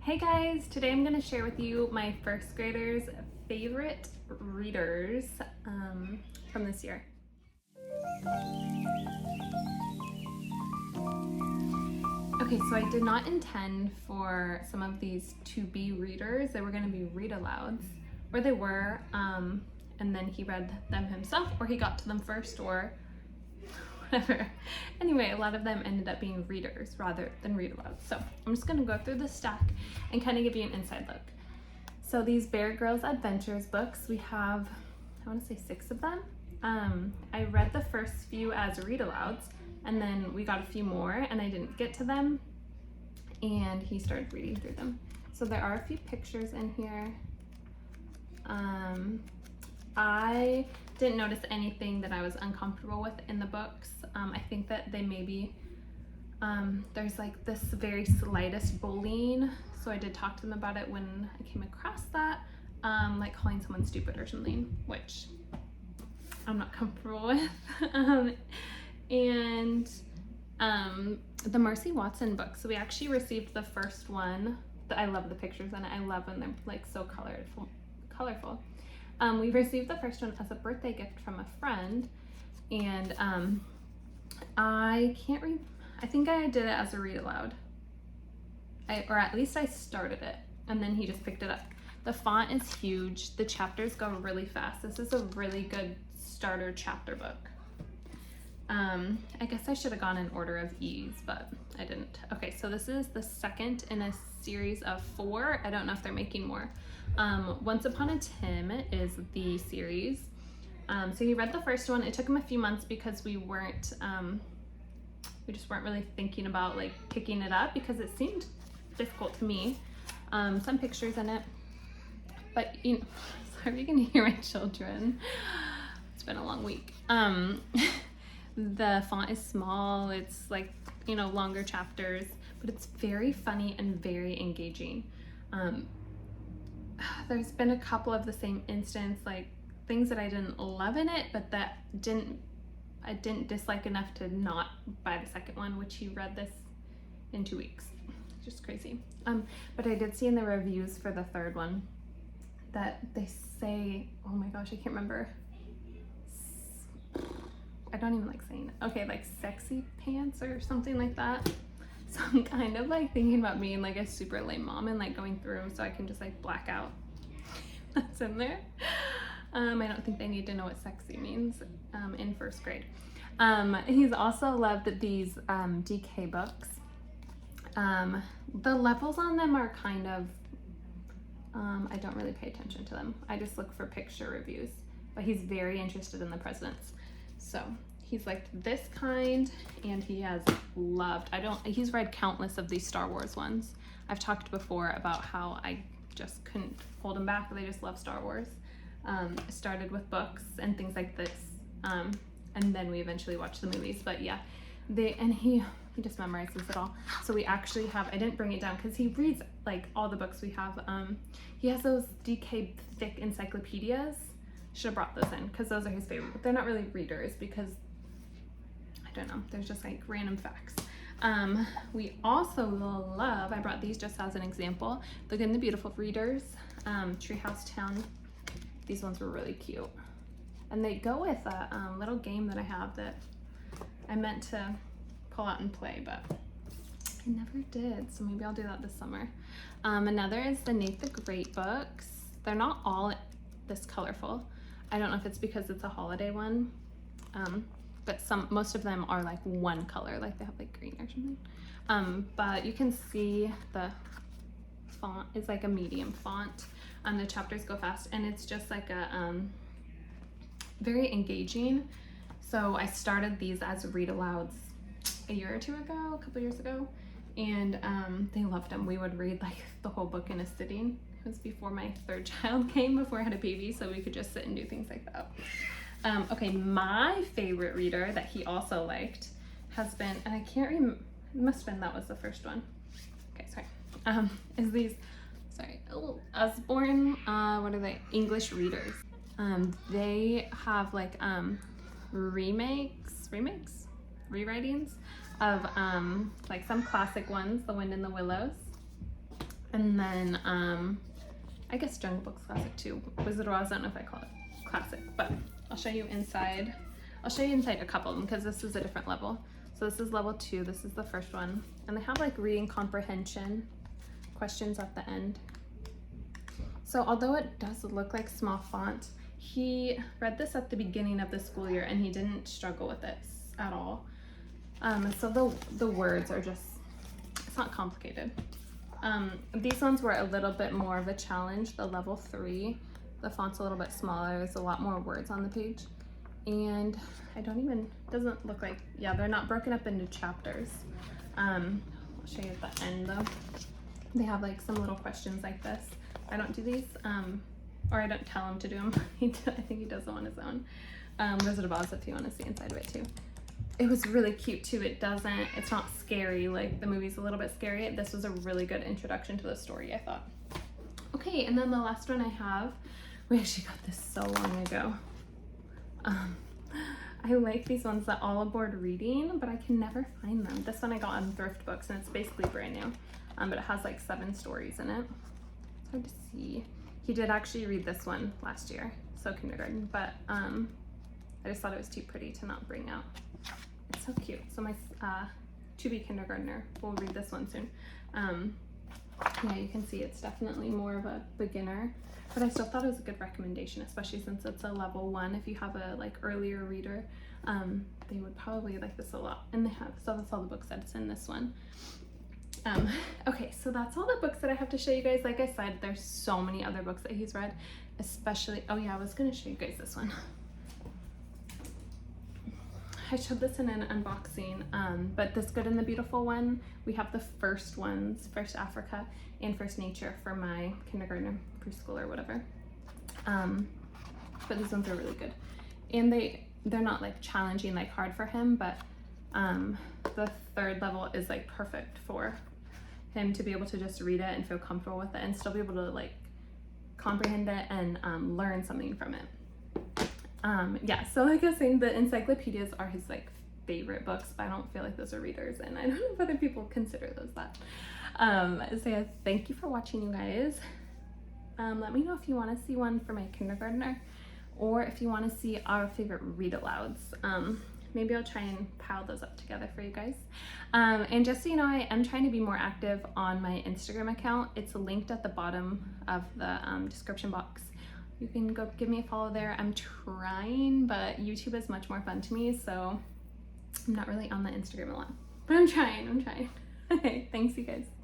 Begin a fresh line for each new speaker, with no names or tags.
Hey guys, today I'm going to share with you my first graders' favorite readers from this year. Okay, so I did not intend for some of these to be readers. They were going to be read-alouds, or they were, and then he read them himself, or he got to them first, or whatever. Anyway, a lot of them ended up being readers rather than read-alouds. So I'm just going to go through the stack and kind of give you an inside look. So these Bear Grylls Adventures books, we have, I want to say 6 of them. I read the first few as read-alouds, and then we got a few more and I didn't get to them, and he started reading through them. So there are a few pictures in here. I didn't notice anything that I was uncomfortable with in the books. I think that they maybe, there's like this very slightest bullying, so I did talk to them about it when I came across that, like calling someone stupid or something, which I'm not comfortable with. And the Marcy Watson book, so we actually received the first one. I love the pictures in it. I love when they're like so colorful. We received the first one as a birthday gift from a friend, and I can't read, I think I did it as a read aloud, or at least I started it, and then he just picked it up. The font is huge, the chapters go really fast. This is a really good starter chapter book. I guess I should have gone in order of ease, but I didn't. Okay, so this is the second in a series of 4. I don't know if they're making more. Once Upon a Tim is the series. So he read the first one. It took him a few months because we just weren't really thinking about like picking it up because it seemed difficult to me. Some pictures in it, but you know, sorry, you can hear my children. It's been a long week. The font is small. It's like, you know, longer chapters, but it's very funny and very engaging. There's been a couple of the same instance, like things that I didn't love in it, but that I didn't dislike enough to not buy the second one, which he read this in 2 weeks. Just crazy. But I did see in the reviews for the third one that they say, oh my gosh, I can't remember. I don't even like saying it. Okay, like sexy pants or something like that. So I'm kind of like thinking about being like a super lame mom and like going through so I can just like black out that's in there. I don't think they need to know what sexy means in first grade. He's also loved these DK books. The levels on them are kind of, I don't really pay attention to them. I just look for picture reviews, but he's very interested in the presidents. So he's liked this kind, and he has loved, he's read countless of these Star Wars ones. I've talked before about how I just couldn't hold him back. They just love Star Wars. I started with books and things like this, and then we eventually watched the movies. But yeah, he just memorizes it all. So we actually have, I didn't bring it down because he reads like all the books we have. He has those DK thick encyclopedias. Should have brought those in because those are his favorite, but they're not really readers because I don't know, there's just like random facts. We also love, I brought these just as an example, the Good and the Beautiful readers, Treehouse Town. These ones were really cute, and they go with a little game that I have that I meant to pull out and play, but I never did, so maybe I'll do that this summer. Another is the Nate the Great books. They're not all this colorful. I don't know if it's because it's a holiday one, but most of them are like one color, like they have like green or something. But you can see the font is like a medium font. The chapters go fast, and it's just like a very engaging. So I started these as read-alouds a year or two ago, a couple years ago, and they loved them. We would read like the whole book in a sitting. It was before my third child came, before I had a baby, so we could just sit and do things like that. Okay, my favorite reader that he also liked has been, and I can't remember, it must have been that was the first one. Okay, sorry. Is these, Usborne, what are they? English readers. They have like rewritings of like some classic ones, The Wind in the Willows. And then I guess Jungle Book's classic too. Wizard of Oz, I don't know if I call it classic, but I'll show you inside. I'll show you inside a couple of them because this is a different level. So this is level 2, this is the first one. And they have like reading comprehension questions at the end. So although it does look like small font, he read this at the beginning of the school year and he didn't struggle with it at all. So the words are just, it's not complicated. These ones were a little bit more of a challenge. The level 3, the font's a little bit smaller. There's a lot more words on the page. And doesn't look like, yeah, they're not broken up into chapters. I'll show you at the end though. They have like some little questions like this. I don't do these, or I don't tell him to do them. I think he does them on his own. Wizard of Oz, if you want to see inside of it too. It was really cute too. It's not scary, like the movie's a little bit scary. This was a really good introduction to the story, I thought. Okay, and then the last one I have, we actually got this so long ago. I like these ones, the All Aboard Reading, but I can never find them. This one I got on Thrift Books and it's basically brand new, but it has like 7 stories in it. It's hard to see. He did actually read this one last year, so kindergarten, but I just thought it was too pretty to not bring out. It's so cute. So my to-be kindergartner will read this one soon. Yeah, you can see it's definitely more of a beginner, but I still thought it was a good recommendation, especially since it's a level 1. If you have a like earlier reader, they would probably like this a lot. And so that's all the books that's in this one. Okay, so that's all the books that I have to show you guys. Like I said, there's so many other books that he's read, especially, oh yeah, I was gonna show you guys this one. I showed this in an unboxing, but this Good and the Beautiful one, we have the first ones, First Africa and First Nature for my kindergartner, preschooler, whatever. But these ones are really good. And they're not like challenging, like hard for him, but the 3rd level is like perfect for him to be able to just read it and feel comfortable with it and still be able to like comprehend it and learn something from it. Yeah, so like I was saying, the encyclopedias are his like favorite books, but I don't feel like those are readers, and I don't know if other people consider those that. So yeah, thank you for watching, you guys. Let me know if you want to see one for my kindergartner, or if you want to see our favorite read alouds. Maybe I'll try and pile those up together for you guys. And just so you know, I am trying to be more active on my Instagram account. It's linked at the bottom of the description box. You can go give me a follow there. I'm trying, but YouTube is much more fun to me, so I'm not really on the Instagram a lot. But I'm trying. Okay, thanks you guys.